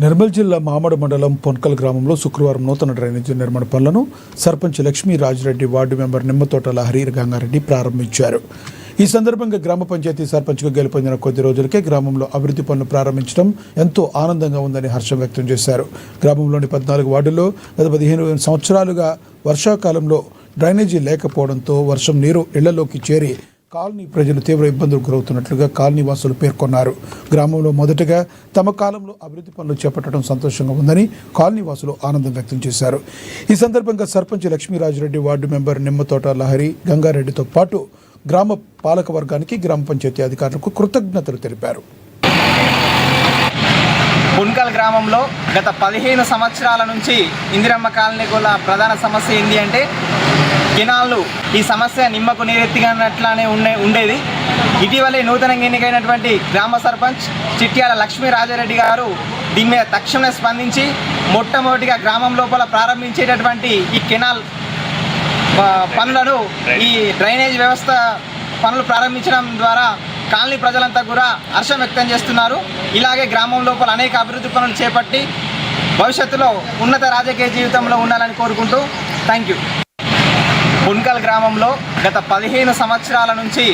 నిర్మల్ జిల్లా మామడ మండలం పొన్కల్ గ్రామంలో శుక్రవారం నూతన డ్రైనేజీ నిర్మాణ పనులను సర్పంచ్ లక్ష్మీ రాజిరెడ్డి, వార్డు మెంబర్ నిమ్మతోట లహరి గంగారెడ్డి ప్రారంభించారు. ఈ సందర్భంగా గ్రామ పంచాయతీ సర్పంచ్గా గెలుపొందిన కొద్ది రోజులకే గ్రామంలో అభివృద్ధి పనులు ప్రారంభించడం ఎంతో ఆనందంగా ఉందని హర్షం వ్యక్తం చేశారు. గ్రామంలోని 14 వార్డుల్లో గత 15 సంవత్సరాలుగా వర్షాకాలంలో డ్రైనేజీ లేకపోవడంతో వర్షం నీరు ఇళ్లలోకి చేరి కాలనీ ప్రజలు తీవ్ర ఇబ్బందులు గురవుతున్నట్లుగా కాలనీ వాసులు పేర్కొన్నారు. గ్రామంలో మొదటగా తమ కాలంలో అభివృద్ధి పనులు చేపట్టడం సంతోషంగా ఉందని కాలనీ వాసులు ఆనందం వ్యక్తం చేశారు. ఈ సందర్భంగా సర్పంచ్ లక్ష్మీరాజిరెడ్డి, వార్డు మెంబర్ నిమ్మతోట లహరి గంగారెడ్డితో పాటు గ్రామ పాలక వర్గానికి, గ్రామ పంచాయతీ అధికారులకు కృతజ్ఞతలు తెలిపారు. పొన్కల్ గ్రామంలో గత 15 సంవత్సరాల నుంచి ఇందిరమ్మ కాలనీ గల ప్రధాన సమస్య ఏంటి అంటే కెనాళ్ళు. ఈ సమస్య నిమ్మకు నీరెత్తినట్లానే ఉండేది. ఇటీవలే నూతనంగా ఎన్నికైనటువంటి గ్రామ సర్పంచ్ చిట్యాల లక్ష్మీ రాజారెడ్డి గారు దీని మీద తక్షణమే స్పందించి మొట్టమొదటిగా గ్రామం లోపల ప్రారంభించేటటువంటి ఈ కెనాల్ పనులను, ఈ డ్రైనేజ్ వ్యవస్థ పనులు ప్రారంభించడం ద్వారా కాలనీ ప్రజలంతా కూడా హర్షం వ్యక్తం చేస్తున్నారు. ఇలాగే గ్రామం లోపల అనేక అభివృద్ధి పనులు చేపట్టి భవిష్యత్తులో ఉన్నత రాజకీయ జీవితంలో ఉండాలని కోరుకుంటూ థ్యాంక్ యూ. పొన్కల్ గ్రామంలో గత 15 సంవత్సరాల నుంచి